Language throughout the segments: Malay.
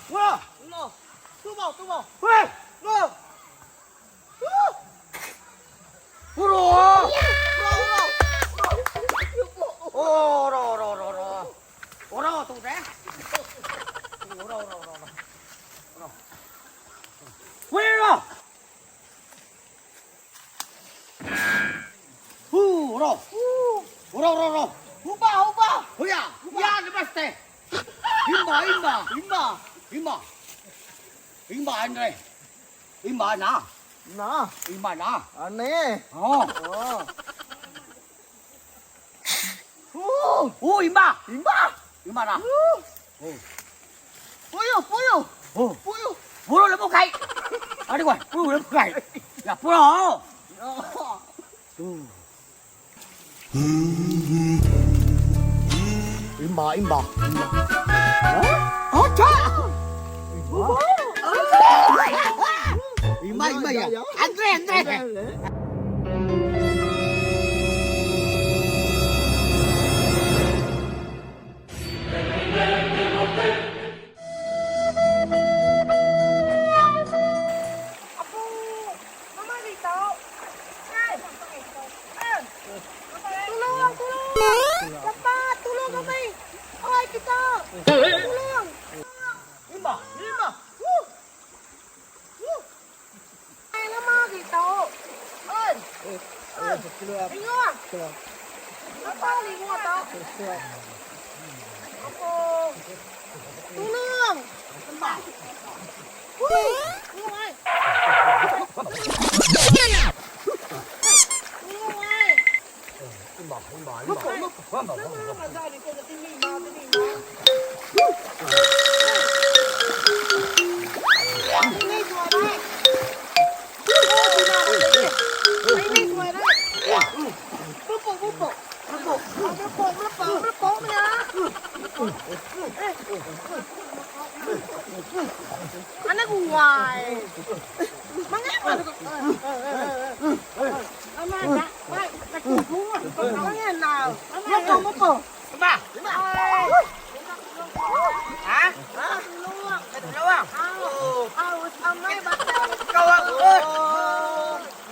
Wah, No. Tubo. weh, No. buru. Bro. Oro tu deh. Oro. Weh ro. Oro. Ubah. Oh ya, lepas teh. Imba Andre. Imba na. Nah, Imba na. aneh. Oh. Imba. Imba na. Puyuh. Buru lepas kai. Ada gua, buru lepas kai. Ya buru. Imba. Imba ya. Andre. Mama dito. Tulong. Dapat, tulong kami. Ay, kita. Tulong. Imba. Ay, lama dito. Ay. Lingon. Apa lingon to? Apa? Tulong. Tulong ay. Tulong ay. Magani ko na tini ma. Ini suara. Ini suara. Bubuk. Melepok ya. Anak guai. Mengapa? Anak, baik, tak kumpul. Mengapa now? Melepok. Imba. Hah? Luang. Awas amai batal. Kawang.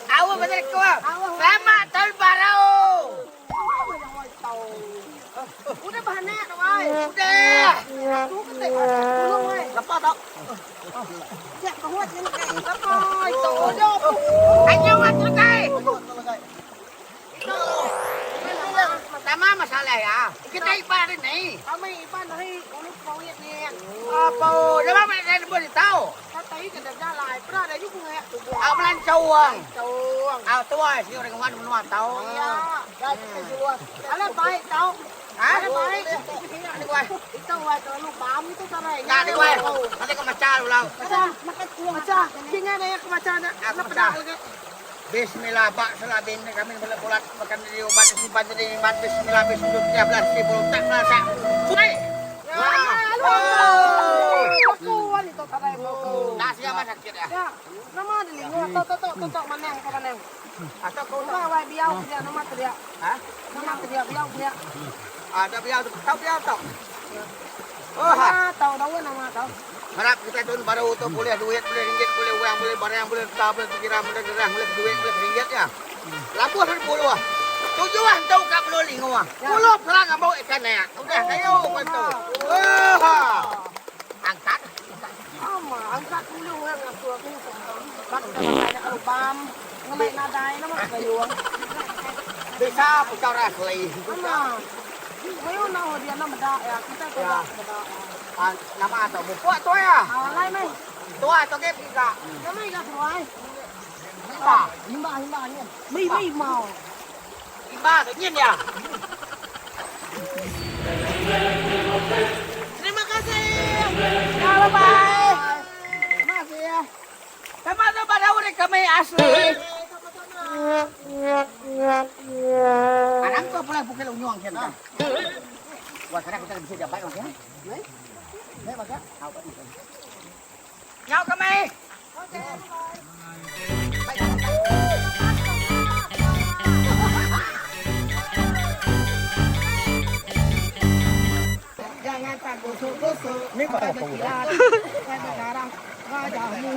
Awak betul kawang. Selamat tahun baru. Udah bahannya rồi. Udah. Chú cái tịch luôn ơi. Lepas tak? Dạ có huột như này. Lắm rồi. Tổ đâu. Anh nhau ăn cho cây. Sama masalah ya. Kita ibarat ini. Kami iban hari ulit mau lihat nih. Apa? Jangan main boleh tahu. Kata tadi kita jalan. Pernah ada juga nggak?เอามันcawang. Cawang. เอาตัวสิorang kawan menua tahu. Iya. Jadi jual. Ada baik tahu. Hah? Ada baik. Ini gua. Itu buat lu pam itu cara yang. Nah, ini gua. Nanti kau macam lu lau. Ada makan kuah. Macam. Kini ada yang kemacanan. Apa dah? Bismillah, bak salah bin kami boleh pulat makan di obat simpan jadi iman bismillah bismillah 13 tak rasa. Sungai. Aku wanita cara yang mau. Nasi apa sakit ya? Ya, nama ada lingo. Tok maneng kau maneng. Atau kau Kau wai biau dia nama dia. Hah? Nama dia biau dia. Ada biar tahu biar tahu. Oh, Tahu nama tahu. harap kita tahun baru tu boleh duit, boleh ringgit, boleh uang, boleh barang, boleh tak, boleh pikiran, boleh gerang, boleh duit, boleh ringgit ya. Lapu hari puluh ah. Tujuan tahu kat puluh lingo ah. Puluh perang abau ikan ya. Udah kayu betul. Angkat. Ama, angkat dulu yang ngaku aku. Bak ada kalau pam, ngamai nadai nama kayuang. Bisa bicara asli. Ama. Ayo nahu dia nama dak ya, kita tidak beda. Nama atau buku tu ya? Lai mai. Tu atau ke tiga? Nama ikan seruai. Himba. Himba ni. Mi mau. Himba tu nyen ya. Terima kasih. Ya, bye. Terima kasih ya. Sama-sama pada udah kami asli. Anak tu pula bukan unyong kan? Wah, sekarang kita bisa dapat kan? Đấy bà các. Nhau kami. Jangan takut Ini kok Kayak apa udah? berkilat, kayak sekarang. Wajahmu.